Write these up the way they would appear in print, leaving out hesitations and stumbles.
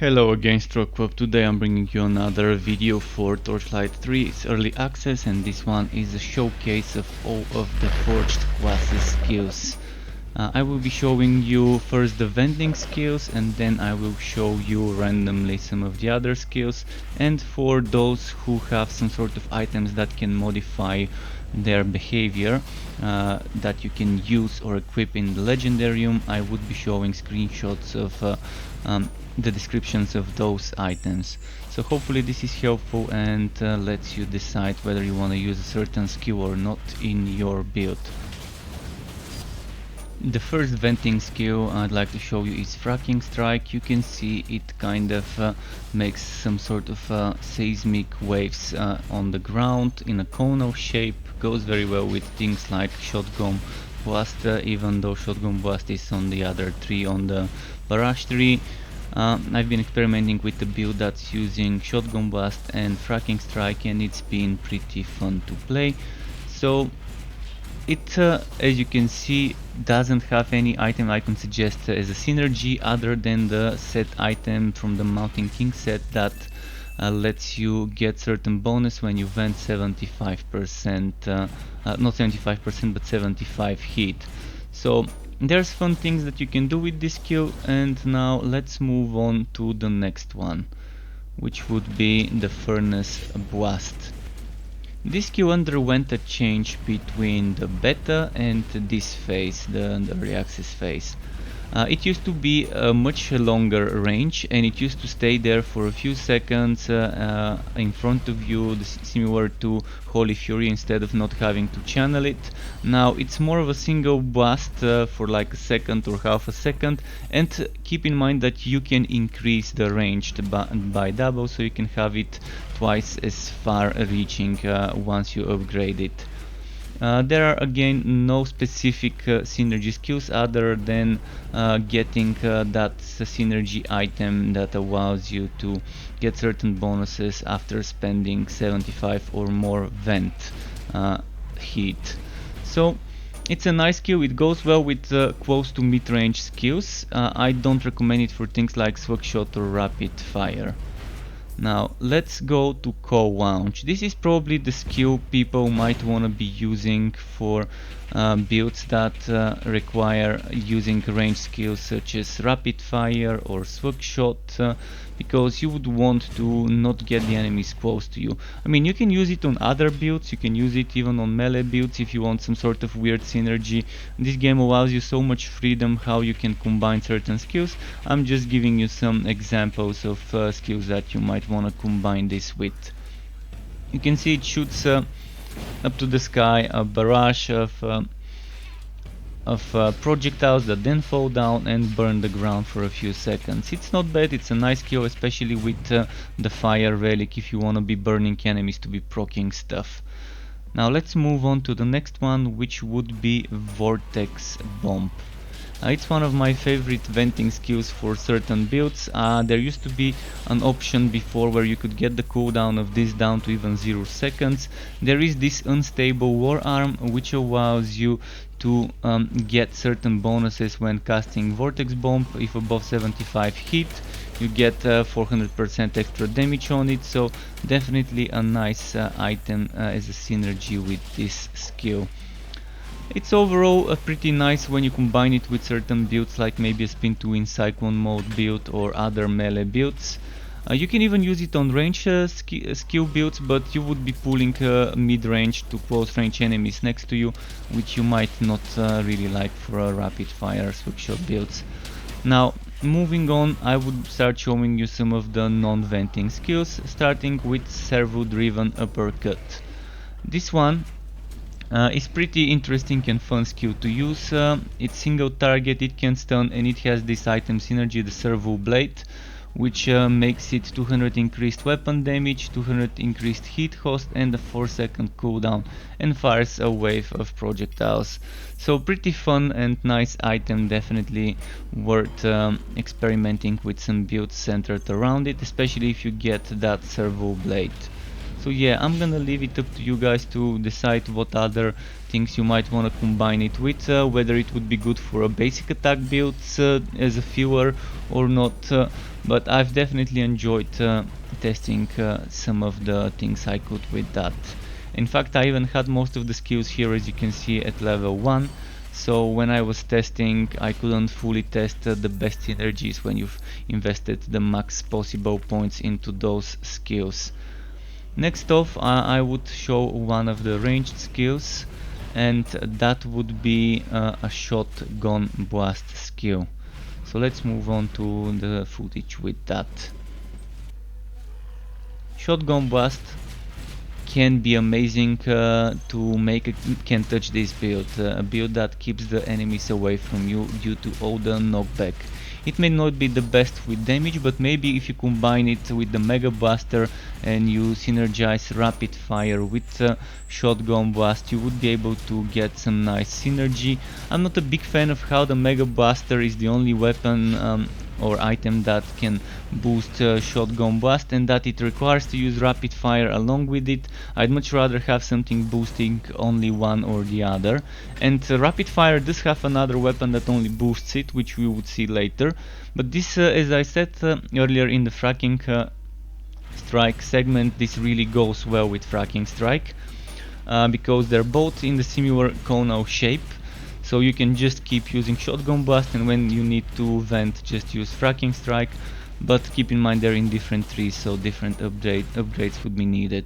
Hello again, Stroke. Today I'm bringing you another video for Torchlight 3. It's early access and this one is a showcase of all of the forged classes skills. I will be showing you first the vending skills and then I will show you randomly some of the other skills, and for those who have some sort of items that can modify their behavior that you can use or equip in the Legendarium, I would be showing screenshots of the descriptions of those items. So hopefully this is helpful and lets you decide whether you want to use a certain skill or not in your build. The first venting skill I'd like to show you is Fracking Strike. You can see it kind of makes some sort of seismic waves on the ground in a conal shape. Goes very well with things like Shotgonne Blast, even though Shotgonne Blast is on the other tree, on the barrage tree. I've been experimenting with the build that's using Shotgonne Blast and Fracking Strike and it's been pretty fun to play. So it, as you can see, doesn't have any item I can suggest as a synergy other than the set item from the Mountain King set that lets you get certain bonus when you vent 75%, not 75% but 75 heat. So there's fun things that you can do with this skill, and now let's move on to the next one, which would be the Furnace Blast. This skill underwent a change between the beta and this phase, the early access phase. It used to be a much longer range and it used to stay there for a few seconds in front of you, similar to Holy Fury, instead of not having to channel it. Now it's more of a single blast for like a second or half a second, and keep in mind that you can increase the range by double, so you can have it twice as far reaching once you upgrade it. There are again no specific synergy skills other than getting that synergy item that allows you to get certain bonuses after spending 75 or more vent heat. So it's a nice skill, it goes well with close to mid-range skills. I don't recommend it for things like Slug Shot or Rapid Fire. Now let's go to Coal Launch. This is probably the skill people might want to be using for builds that require using range skills such as Rapid Fire or Slug Shot, because you would want to not get the enemies close to you. I mean, you can use it on other builds, you can use it even on melee builds if you want some sort of weird synergy. This game allows you so much freedom how you can combine certain skills. I'm just giving you some examples of skills that you might want to combine this with. You can see it shoots up to the sky a barrage of projectiles that then fall down and burn the ground for a few seconds. It's not bad, it's a nice skill, especially with the fire relic if you want to be burning enemies to be proccing stuff. Now let's move on to the next one, which would be Vortex Bomb. It's one of my favorite venting skills for certain builds. There used to be an option before where you could get the cooldown of this down to even 0 seconds. There is this unstable war arm which allows you to get certain bonuses when casting Vortex Bomb. If above 75 hit, you get 400% extra damage on it, so definitely a nice item as a synergy with this skill. It's overall pretty nice when you combine it with certain builds, like maybe a spin to win Cyclone Mode build or other melee builds. You can even use it on range skill builds, but you would be pulling mid-range to close range enemies next to you, which you might not really like for a rapid fire Slug Shot builds. Now moving on, I would start showing you some of the non-venting skills, starting with Servo-Driven Uppercut. This one is pretty interesting and fun skill to use. It's single target, it can stun, and it has this item synergy, the Servo Blade, which makes it 200 increased weapon damage, 200 increased hit cost and a 4-second cooldown, and fires a wave of projectiles. So pretty fun and nice item, definitely worth experimenting with some builds centered around it, especially if you get that Servo Blade. So yeah, I'm gonna leave it up to you guys to decide what other things you might want to combine it with, whether it would be good for a basic attack builds as a fewer or not, but I've definitely enjoyed testing some of the things I could with that. In fact, I even had most of the skills here, as you can see, at level 1. So when I was testing, I couldn't fully test the best synergies when you've invested the max possible points into those skills. Next off, I would show one of the ranged skills, and that would be a Shotgonne Blast skill. So let's move on to the footage with that. Shotgonne Blast can be amazing to make a can touch this build, a build that keeps the enemies away from you due to all the knockback. It may not be the best with damage, but maybe if you combine it with the Mega Blaster and you synergize rapid fire with Shotgonne Blast, you would be able to get some nice synergy. I'm not a big fan of how the Mega Blaster is the only weapon or item that can boost Shotgonne Blast, and that it requires to use rapid fire along with it. I'd much rather have something boosting only one or the other, and rapid fire does have another weapon that only boosts it, which we would see later. But this, as I said earlier in the Fracking Strike segment, this really goes well with Fracking Strike because they're both in the similar conal shape. So you can just keep using Shotgonne Blast, and when you need to vent, just use Fracking Strike. But keep in mind they're in different trees, so different upgrades would be needed.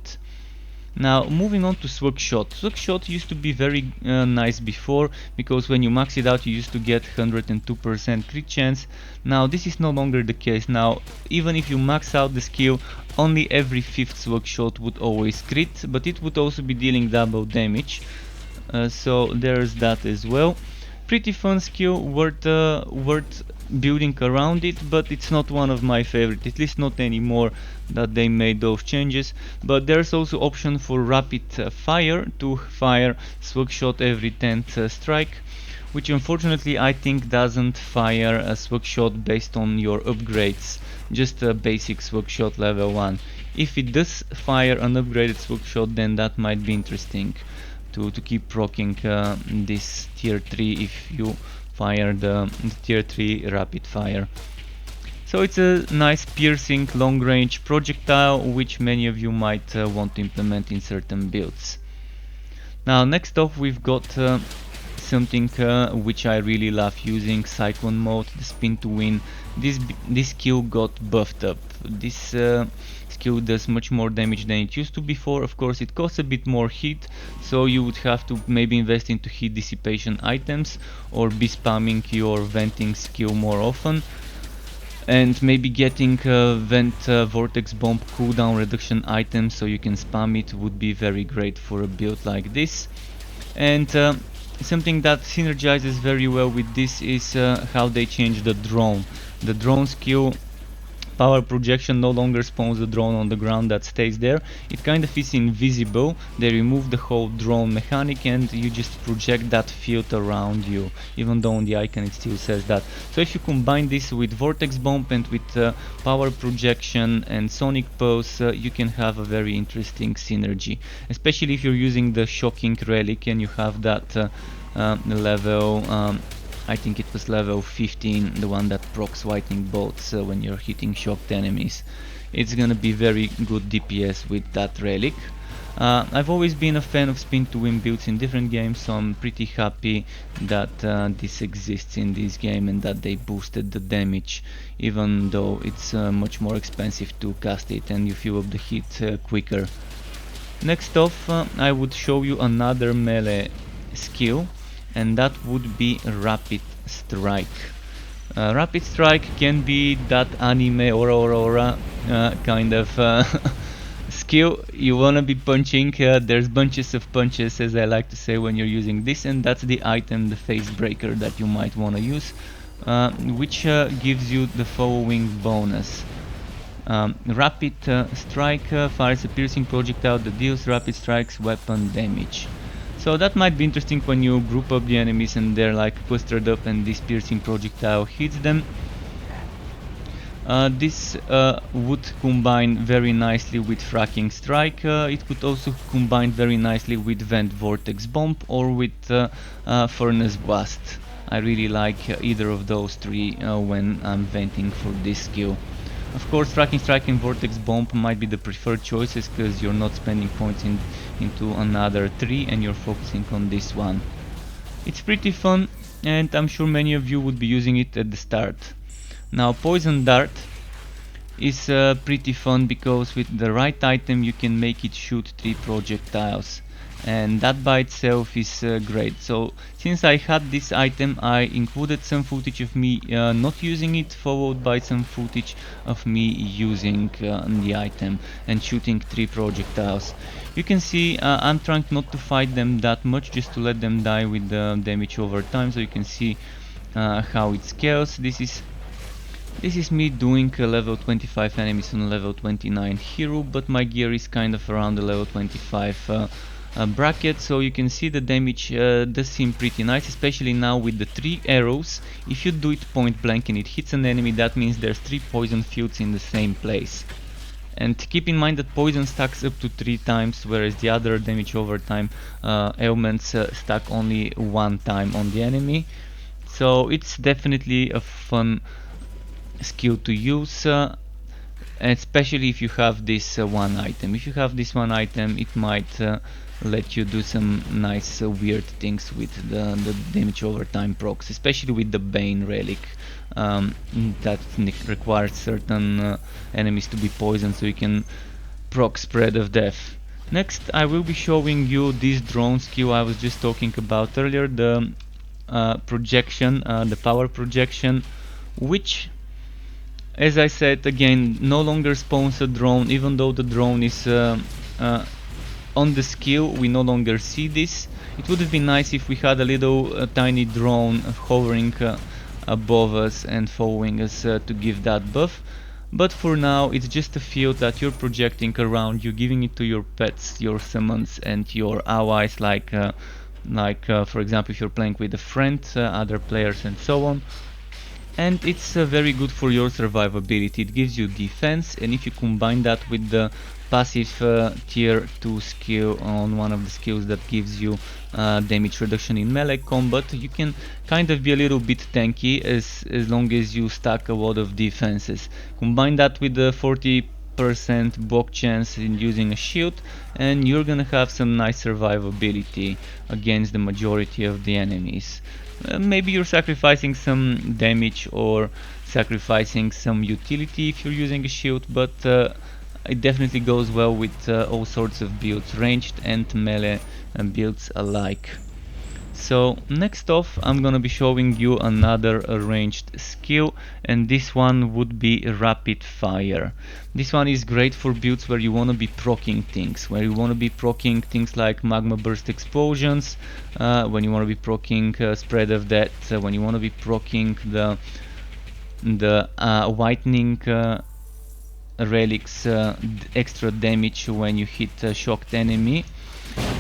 Now moving on to Slug Shot. Slug Shot used to be very nice before, because when you max it out you used to get 102% crit chance. Now this is no longer the case. Now even if you max out the skill, only every 5th Slug Shot would always crit, but it would also be dealing double damage. So there's that as well. Pretty fun skill, worth building around it, but it's not one of my favorite, at least not anymore that they made those changes. But there's also option for rapid fire, to fire Slug Shot every 10th strike, which unfortunately I think doesn't fire a Slug Shot based on your upgrades, just a basic Slug Shot level 1. If it does fire an upgraded Slug Shot, then that might be interesting to keep proccing this tier 3 if you fire the tier 3 rapid fire. So it's a nice piercing long range projectile, which many of you might want to implement in certain builds. Now next off we've got something which I really love using, Cyclone Mode, the spin to win. This skill got buffed up. This skill does much more damage than it used to before. Of course it costs a bit more heat, so you would have to maybe invest into heat dissipation items or be spamming your venting skill more often, and maybe getting Vortex Bomb cooldown reduction items so you can spam it would be very great for a build like this. And something that synergizes very well with this is how they change the drone. The drone skill, power projection, no longer spawns the drone on the ground, that stays there. It kind of is invisible. They remove the whole drone mechanic and you just project that field around you, even though on the icon it still says that. So if you combine this with Vortex Bomb and with power projection and sonic pulse, you can have a very interesting synergy, especially if you're using the shocking relic and you have that level I think it was level 15, the one that procs lightning bolts when you're hitting shocked enemies. It's gonna be very good DPS with that relic. I've always been a fan of spin to win builds in different games, so I'm pretty happy that this exists in this game and that they boosted the damage, even though it's much more expensive to cast it and you fill up the hit quicker. Next off, I would show you another melee skill, and that would be Rapid Strike. Rapid Strike can be that anime Aurora kind of skill. You wanna be punching, there's bunches of punches, as I like to say, when you're using this, and that's the item, the face breaker, that you might wanna use, which gives you the following bonus. Rapid Strike fires a piercing projectile that deals rapid strikes weapon damage. So that might be interesting when you group up the enemies and they're like clustered up and this piercing projectile hits them. This would combine very nicely with Fracking Strike. It could also combine very nicely with Vent Vortex Bomb or with Furnace Blast. I really like either of those three when I'm venting for this skill. Of course, Fracking Strike and Vortex Bomb might be the preferred choices because you're not spending points into another 3 and you're focusing on this one. It's pretty fun and I'm sure many of you would be using it at the start. Now Poison Dart is pretty fun because with the right item you can make it shoot 3 projectiles, and that by itself is great. So since I had this item, I included some footage of me not using it, followed by some footage of me using the item and shooting 3 projectiles. You can see I'm trying not to fight them that much, just to let them die with the damage over time, so you can see how it scales. This is me doing a level 25 enemies on a level 29 hero, but my gear is kind of around the level 25 bracket, so you can see the damage does seem pretty nice, especially now with the 3 arrows. If you do it point blank and it hits an enemy, that means there's 3 poison fields in the same place. And keep in mind that poison stacks up to 3 times, whereas the other damage over time ailments stack only 1 time on the enemy. So it's definitely a fun skill to use, especially if you have this one item. If you have this one item, it might let you do some nice weird things with the damage over time procs, especially with the Bane relic that requires certain enemies to be poisoned so you can proc Spread of Death. Next I will be showing you this drone skill I was just talking about earlier, the projection, the power projection, which, as I said again, no longer spawns a drone. Even though the drone is on the skill, we no longer see this. It would have been nice if we had a little tiny drone hovering above us and following us to give that buff. But for now it's just a field that you're projecting around you, giving it to your pets, your summons and your allies, like for example if you're playing with a friend, other players and so on. And it's very good for your survivability. It gives you defense, and if you combine that with the passive tier 2 skill on one of the skills that gives you damage reduction in melee combat, you can kind of be a little bit tanky as long as you stack a lot of defenses. Combine that with the 40% block chance in using a shield and you're gonna have some nice survivability against the majority of the enemies. Maybe you're sacrificing some damage or sacrificing some utility if you're using a shield, but it definitely goes well with all sorts of builds, ranged and melee builds alike. So next off I'm gonna be showing you another ranged skill, and this one would be Rapid Fire. This one is great for builds where you wanna be proccing things, like Magma Burst Explosions, when you wanna be proccing Spread of Death, when you wanna be proccing the Whitening relics, extra damage when you hit a shocked enemy.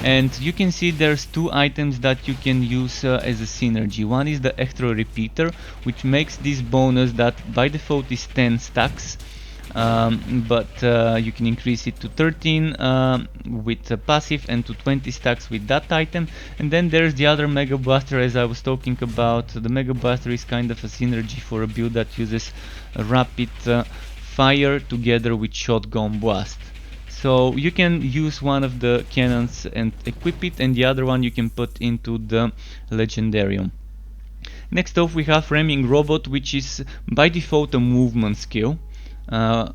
And you can see there's 2 items that you can use as a synergy. One is the Electro Repeater, which makes this bonus that by default is 10 stacks, but you can increase it to 13 with passive and to 20 stacks with that item. And then there's the other Mega Blaster, as I was talking about. The Mega Blaster is kind of a synergy for a build that uses Rapid Fire together with Shotgonne Blast. So you can use one of the cannons and equip it, and the other one you can put into the Legendarium. Next off we have Ramming Robot, which is by default a movement skill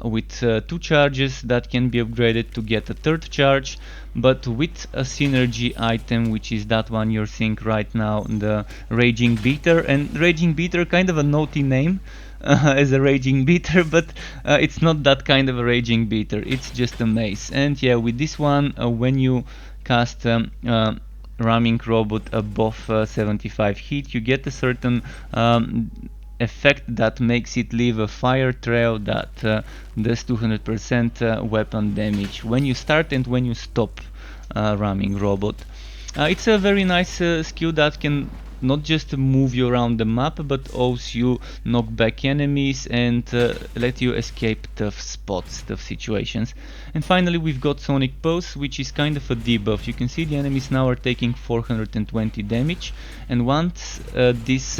with 2 charges that can be upgraded to get a 3rd charge, but with a synergy item, which is that one you're seeing right now, the Raging Beater. And Raging Beater, kind of a naughty name as a Raging Beater, but it's not that kind of a Raging Beater, it's just a mace. And yeah, with this one, when you cast Ramming Robot above 75 hit, you get a certain effect that makes it leave a fire trail that does 200% weapon damage when you start and when you stop Ramming Robot. It's a very nice skill that can not just move you around the map, but also you knock back enemies and let you escape tough spots, tough situations. And finally we've got Sonic Pulse, which is kind of a debuff. You can see the enemies now are taking 420 damage, and once this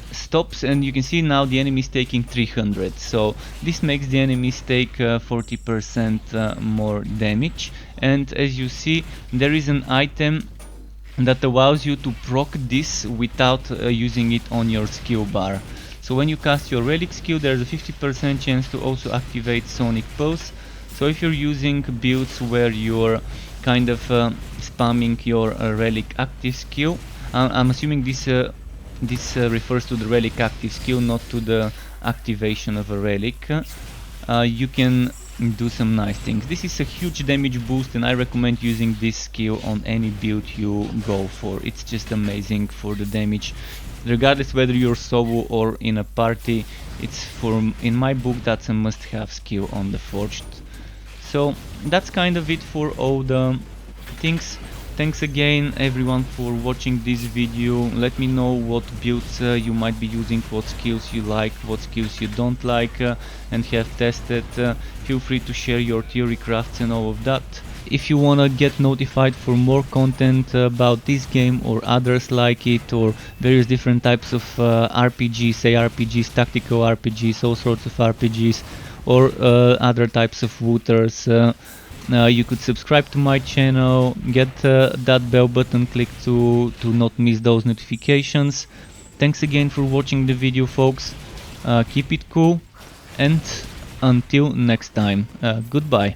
stops, and you can see now the enemy is taking 300, so this makes the enemies take 40% more damage. And as you see, there is an item that allows you to proc this without using it on your skill bar. So when you cast your relic skill, there's a 50% chance to also activate Sonic Pulse. So if you're using builds where you're kind of spamming your relic active skill, I'm assuming this refers to the relic active skill, not to the activation of a relic, you can do some nice things. This is a huge damage boost, and I recommend using this skill on any build you go for. It's just amazing for the damage, regardless whether you're solo or in a party. In my book, that's a must-have skill on the Forged. So that's kind of it for all the things. Thanks again everyone for watching this video. Let me know what builds you might be using, what skills you like, what skills you don't like and have tested. Feel free to share your theory crafts and all of that. If you wanna get notified for more content about this game or others like it, or various different types of RPGs, ARPGs, tactical RPGs, all sorts of RPGs, or other types of wooters, you could subscribe to my channel, get that bell button clicked to not miss those notifications. Thanks again for watching the video, folks. Keep it cool, and until next time, goodbye.